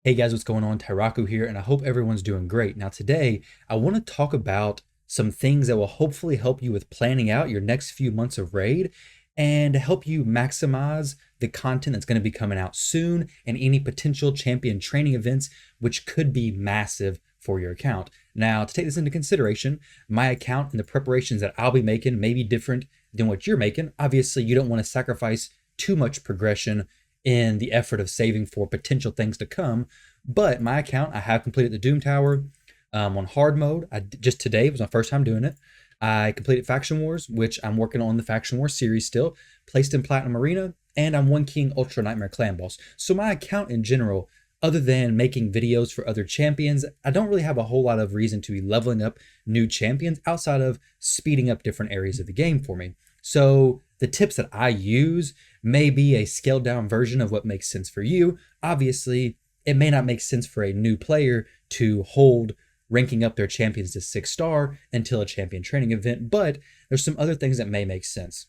Hey guys, what's going on? Tyrauku here, and I hope everyone's doing great. Now, today, I want to talk about some things that will hopefully help you with planning out your next few months of raid and help you maximize the content that's going to be coming out soon and any potential champion training events, which could be massive for your account. Now, to take this into consideration, my account and the preparations that I'll be making may be different than what you're making. Obviously, you don't want to sacrifice too much progression in the effort of saving for potential things to come. But my account, I have completed the Doom Tower on hard mode. Just today was my first time doing it. I completed Faction Wars, which I'm working on the Faction Wars series still, placed in Platinum Arena, and I'm One King Ultra Nightmare Clan Boss. So my account in general, other than making videos for other champions, I don't really have a whole lot of reason to be leveling up new champions outside of speeding up different areas of the game for me. So the tips that I use may be a scaled down version of what makes sense for you. Obviously, it may not make sense for a new player to hold ranking up their champions to 6-star until a champion training event, but there's some other things that may make sense.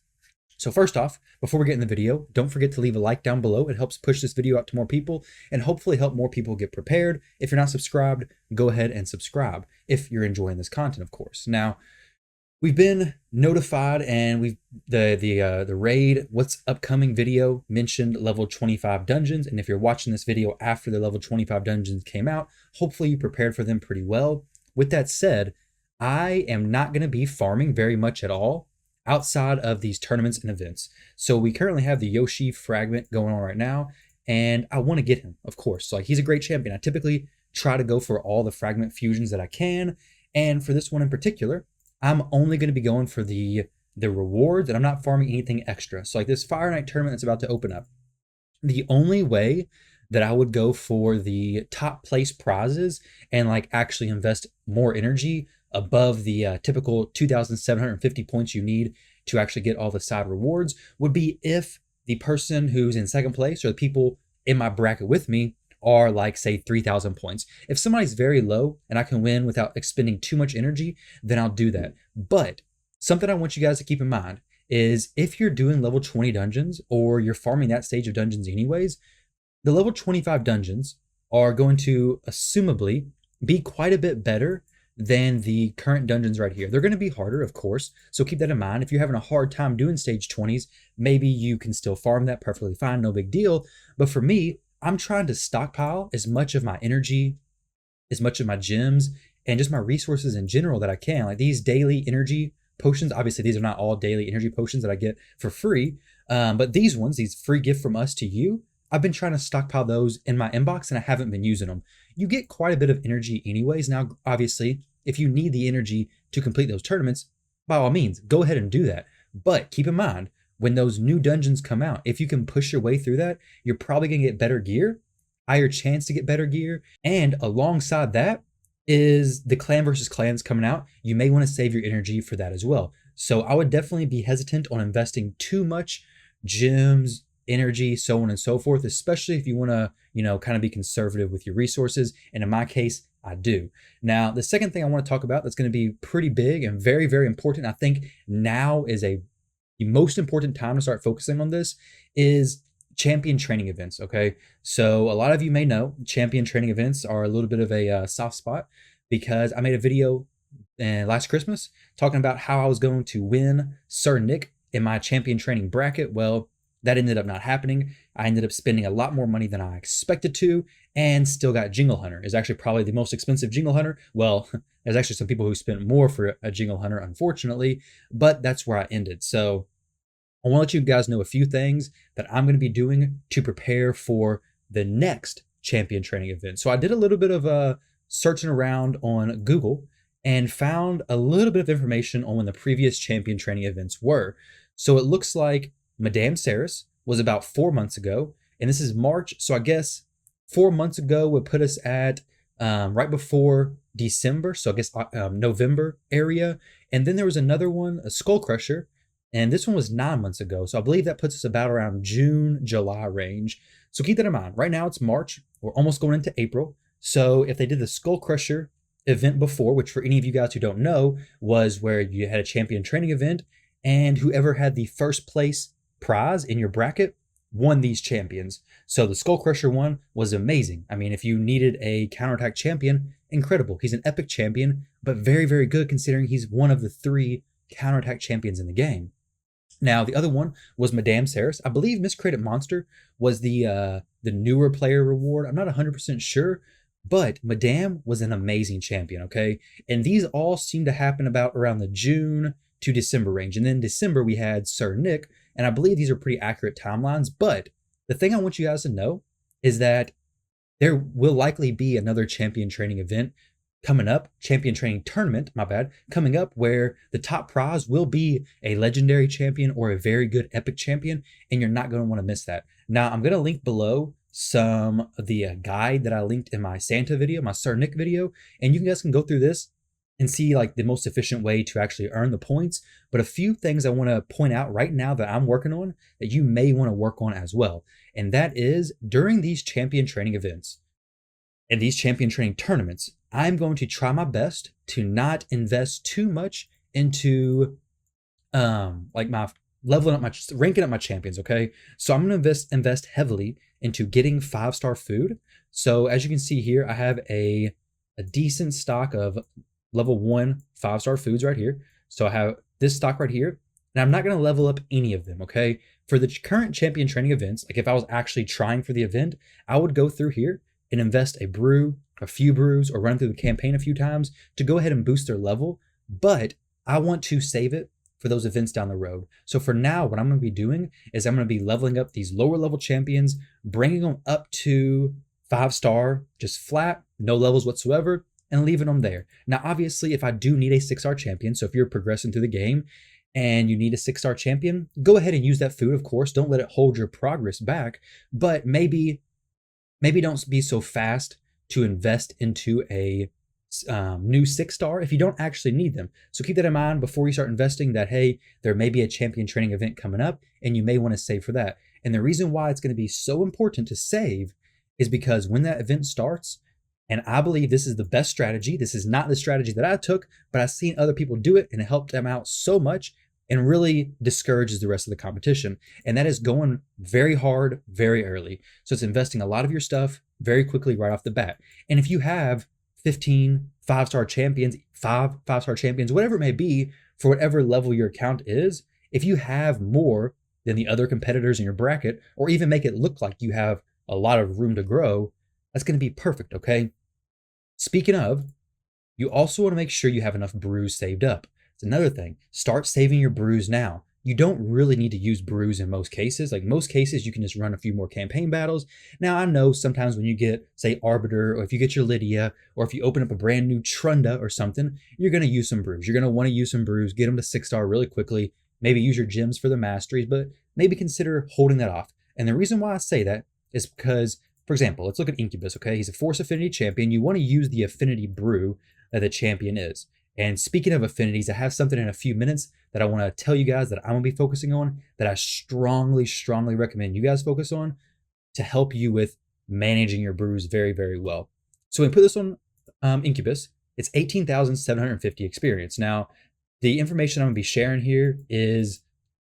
So first off, before we get in the video, don't forget to leave a like down below. It helps push this video out to more people and hopefully help more people get prepared. If you're not subscribed, go ahead and subscribe if you're enjoying this content, of course. Now, we've been notified, and the raid what's upcoming video mentioned level 25 dungeons, and if you're watching this video after the level 25 dungeons came out, hopefully you prepared for them pretty well. With that said, I am not going to be farming very much at all outside of these tournaments and events. So we currently have the Yoshi fragment going on right now, and I want to get him, of course. So like, he's a great champion. I typically try to go for all the fragment fusions that I can, and for this one in particular, I'm only going to be going for the rewards, and I'm not farming anything extra. So like this Fire Night tournament that's about to open up, the only way that I would go for the top place prizes and like actually invest more energy above the typical 2,750 points you need to actually get all the side rewards would be if the person who's in second place or the people in my bracket with me are like, say, 3,000 points. If somebody's very low and I can win without expending too much energy, then I'll do that. But something I want you guys to keep in mind is if you're doing level 20 dungeons or you're farming that stage of dungeons anyways, the level 25 dungeons are going to assumably be quite a bit better than the current dungeons right here. They're going to be harder, of course, so keep that in mind. If you're having a hard time doing stage 20s, maybe you can still farm that perfectly fine, no big deal. But for me, I'm trying to stockpile as much of my energy, as much of my gems, and just my resources in general that I can. Like these daily energy potions, obviously these are not all daily energy potions that I get for free, but these ones, these free gift from us to you, I've been trying to stockpile those in my inbox and I haven't been using them. You get quite a bit of energy anyways. Now, obviously, if you need the energy to complete those tournaments, by all means, go ahead and do that. But keep in mind, when those new dungeons come out, if you can push your way through that, you're probably going to get better gear, higher chance to get better gear. And alongside that is the clan versus clans coming out. You may want to save your energy for that as well. So I would definitely be hesitant on investing too much gems, energy, so on and so forth, especially if you want to, kind of be conservative with your resources. And in my case, I do. Now, the second thing I want to talk about that's going to be pretty big and very, very important, I think now is the most important time to start focusing on this, is champion training events, okay? So a lot of you may know champion training events are a little bit of a soft spot because I made a video last Christmas talking about how I was going to win Sir Nick in my champion training bracket. Well, that ended up not happening. I ended up spending a lot more money than I expected to and still got Jingle Hunter. It's actually probably the most expensive Jingle Hunter. Well, there's actually some people who spent more for a Jingle Hunter, unfortunately, but that's where I ended. So I want to let you guys know a few things that I'm going to be doing to prepare for the next champion training event. So I did a little bit of searching around on Google and found a little bit of information on when the previous champion training events were. So it looks like Madame Saris was about 4 months ago, and this is March. So I guess 4 months ago would put us at right before December. So I guess November area. And then there was another one, a Skull Crusher, and this one was 9 months ago. So I believe that puts us about around June, July range. So keep that in mind. Right now it's March. We're almost going into April. So if they did the Skull Crusher event before, which for any of you guys who don't know, was where you had a champion training event, and whoever had the first place prize in your bracket won these champions. So the Skull Crusher one was amazing. I mean, if you needed a counterattack champion, incredible. He's an epic champion, but very, very good considering he's one of the 3 counterattack champions in the game. Now, the other one was Madame Saris. I believe Miscreated Monster was the newer player reward. I'm not 100% sure, but Madame was an amazing champion, okay? And these all seem to happen about around the June to December range. And then December, we had Sir Nick, and I believe these are pretty accurate timelines. But the thing I want you guys to know is that there will likely be another champion training event coming up, champion training tournament, my bad, coming up where the top prize will be a legendary champion or a very good epic champion, and you're not going to want to miss that. Now, I'm going to link below some of the guide that I linked in my Santa video, my Sir Nick video, and you guys can go through this and see like the most efficient way to actually earn the points. But a few things I want to point out right now that I'm working on that you may want to work on as well. And that is during these champion training events and these champion training tournaments, I'm going to try my best to not invest too much into like my leveling up my ranking up my champions, okay? So I'm going to invest heavily into getting 5-star food. So as you can see here, I have a decent stock of level 1 5-star foods right here. So I have this stock right here, and I'm not going to level up any of them, okay? For the current champion training events, like if I was actually trying for the event, I would go through here and invest a brew, a few brews, or run through the campaign a few times to go ahead and boost their level. But I want to save it for those events down the road. So for now, what I'm going to be doing is I'm going to be leveling up these lower level champions, bringing them up to 5-star, just flat, no levels whatsoever, and leaving them there. Now, obviously, if I do need a 6-star champion, so if you're progressing through the game and you need a 6-star champion, go ahead and use that food, of course. Don't let it hold your progress back, but maybe don't be so fast to invest into a new 6-star if you don't actually need them. So keep that in mind before you start investing that, hey, there may be a champion training event coming up and you may want to save for that. And the reason why it's going to be so important to save is because when that event starts, and I believe this is the best strategy. This is not the strategy that I took, but I've seen other people do it and it helped them out so much and really discourages the rest of the competition. And that is going very hard, very early. So it's investing a lot of your stuff very quickly right off the bat. And if you have 15 5-star champions, 5-star champions, whatever it may be, for whatever level your account is, if you have more than the other competitors in your bracket, or even make it look like you have a lot of room to grow, that's going to be perfect, okay? Speaking of, you also want to make sure you have enough brews saved up. It's another thing. Start saving your brews now. You don't really need to use brews in most cases. Like most cases, you can just run a few more campaign battles. Now, I know sometimes when you get, say, Arbiter, or if you get your Lydia, or if you open up a brand new Trunda or something, you're going to use some brews. You're going to want to use some brews, get them to 6-star really quickly, maybe use your gems for the masteries, but maybe consider holding that off. And the reason why I say that is because, for example, let's look at Incubus, okay? He's a Force Affinity champion. You want to use the affinity brew that the champion is. And speaking of affinities, I have something in a few minutes that I want to tell you guys that I'm going to be focusing on that I strongly, strongly recommend you guys focus on to help you with managing your brews very, very well. So when we put this on Incubus, it's 18,750 experience. Now, the information I'm going to be sharing here is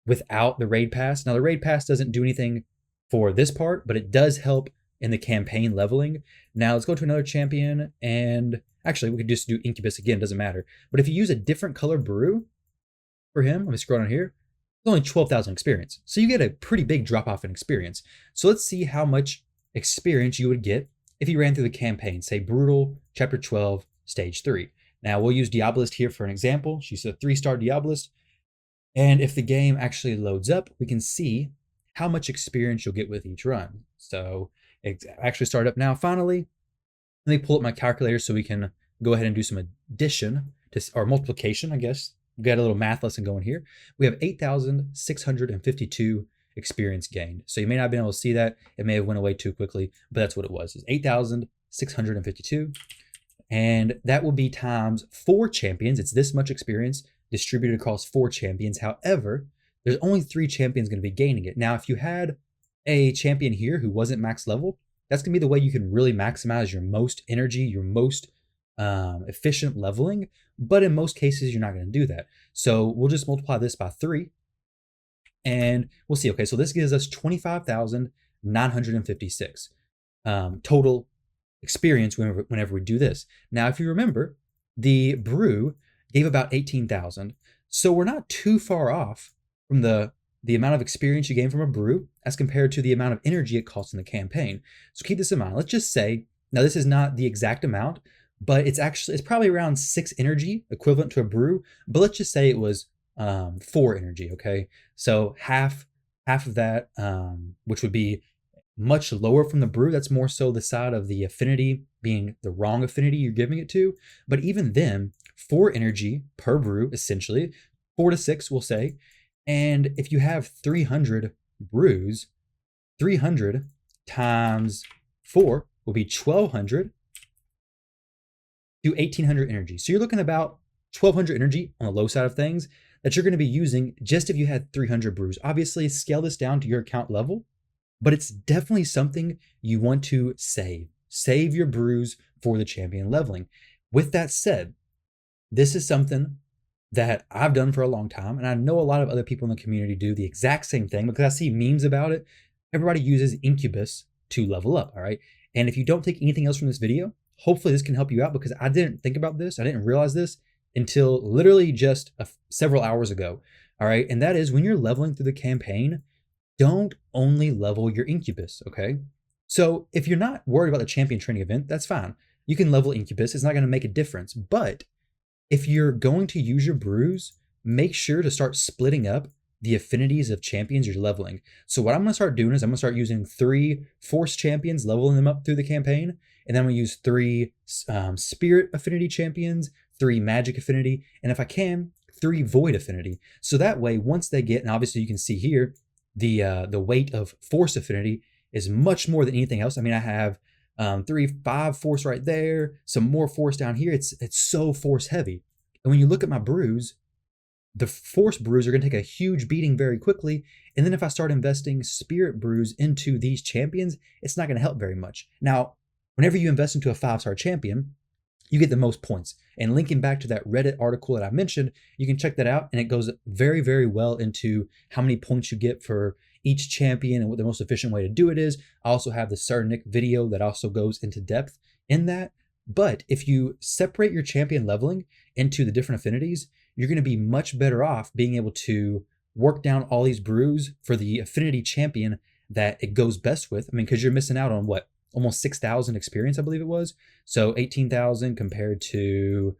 without the raid pass. Now, the raid pass doesn't do anything for this part, but it does help in the campaign leveling. Now, let's go to another champion, and actually, we could just do Incubus again, doesn't matter. But if you use a different color brew for him, let me scroll down here, it's only 12,000 experience. So you get a pretty big drop off in experience. So let's see how much experience you would get if you ran through the campaign, say Brutal, Chapter 12, Stage 3. Now, we'll use Diabolist here for an example. She's a 3-star Diabolist. And if the game actually loads up, we can see how much experience you'll get with each run. So it actually started up now. Finally, let me pull up my calculator so we can go ahead and do some addition or multiplication, I guess. We got a little math lesson going here. We have 8,652 experience gained. So you may not have been able to see that. It may have went away too quickly, but that's what it was. It's 8,652. And that will be times 4 champions. It's this much experience distributed across 4 champions. However, there's only 3 champions going to be gaining it. Now, if you had a champion here who wasn't max level, that's going to be the way you can really maximize your most energy, your most efficient leveling. But in most cases, you're not going to do that. So we'll just multiply this by 3. And we'll see. Okay, so this gives us 25,956 total experience whenever we do this. Now, if you remember, the brew gave about 18,000. So we're not too far off from the amount of experience you gain from a brew as compared to the amount of energy it costs in the campaign. So keep this in mind. Let's just say, now this is not the exact amount, but it's probably around 6 energy equivalent to a brew, but let's just say it was 4 energy, okay? So half of that, which would be much lower from the brew. That's more so the side of the affinity being the wrong affinity you're giving it to. But even then, 4 energy per brew, essentially, 4 to 6, we'll say. And if you have 300 brews, 300 times 4 will be 1200 to 1800 energy. So you're looking about 1200 energy on the low side of things that you're going to be using just if you had 300 brews. Obviously, scale this down to your account level, but it's definitely something you want to save. Save your brews for the champion leveling. With that said, this is something that I've done for a long time, and I know a lot of other people in the community do the exact same thing because I see memes about it. Everybody uses Incubus to level up, all right? And if you don't take anything else from this video, hopefully this can help you out because I didn't think about this. I didn't realize this until literally just several hours ago, all right? And that is when you're leveling through the campaign, don't only level your Incubus, okay? So if you're not worried about the champion training event, that's fine. You can level Incubus. It's not going to make a difference. But if you're going to use your brews, make sure to start splitting up the affinities of champions you're leveling. So what I'm going to start doing is I'm going to start using 3 force champions, leveling them up through the campaign. And then I'm going to use 3 spirit affinity champions, 3 magic affinity, and if I can, 3 void affinity. So that way, once they get, and obviously you can see here, the weight of force affinity is much more than anything else. I mean, I have 5 force right there, some more force down here. It's so force heavy. And when you look at my brews, the force brews are going to take a huge beating very quickly. And then if I start investing spirit brews into these champions, it's not going to help very much. Now, whenever you invest into a 5-star champion, you get the most points. And linking back to that Reddit article that I mentioned, you can check that out. And it goes very, very well into how many points you get for each champion and what the most efficient way to do it is. I also have the Sarnik video that also goes into depth in that. But if you separate your champion leveling into the different affinities, you're going to be much better off being able to work down all these brews for the affinity champion that it goes best with. I mean, because you're missing out on what? Almost 6,000 experience, I believe it was. So 18,000 compared to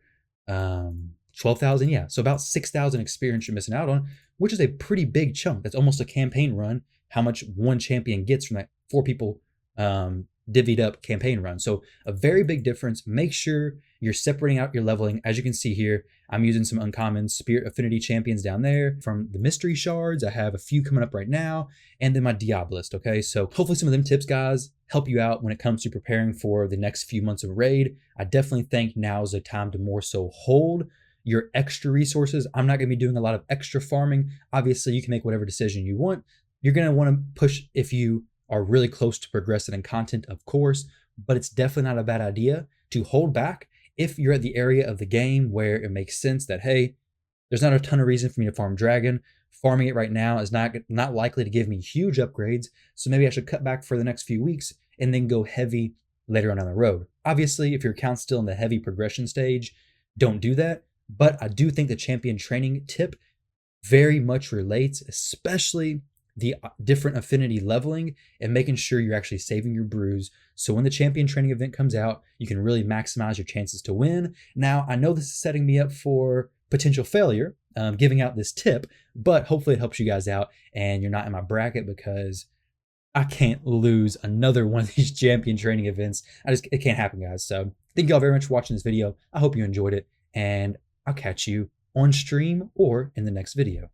12,000. Yeah. So about 6,000 experience you're missing out on, which is a pretty big chunk. That's almost a campaign run, how much one champion gets from that 4 people divvied up campaign run. So a very big difference. Make sure you're separating out your leveling. As you can see here, I'm using some uncommon spirit affinity champions down there from the mystery shards. I have a few coming up right now, and then my Diabolist. Okay, so hopefully some of them tips, guys, help you out when it comes to preparing for the next few months of raid. I definitely think now is the time to more so hold your extra resources. I'm not going to be doing a lot of extra farming. Obviously, you can make whatever decision you want. You're going to want to push if you are really close to progressing in content, of course, but it's definitely not a bad idea to hold back if you're at the area of the game where it makes sense that, hey, there's not a ton of reason for me to farm Dragon. Farming it right now is not likely to give me huge upgrades, so maybe I should cut back for the next few weeks and then go heavy later on down the road. Obviously, if your account's still in the heavy progression stage, don't do that, but I do think the champion training tip very much relates, especially the different affinity leveling and making sure you're actually saving your brews. So when the champion training event comes out, you can really maximize your chances to win. Now, I know this is setting me up for potential failure, giving out this tip, but hopefully it helps you guys out and you're not in my bracket because I can't lose another one of these champion training events. It can't happen, guys. So thank you all very much for watching this video. I hope you enjoyed it, and I'll catch you on stream or in the next video.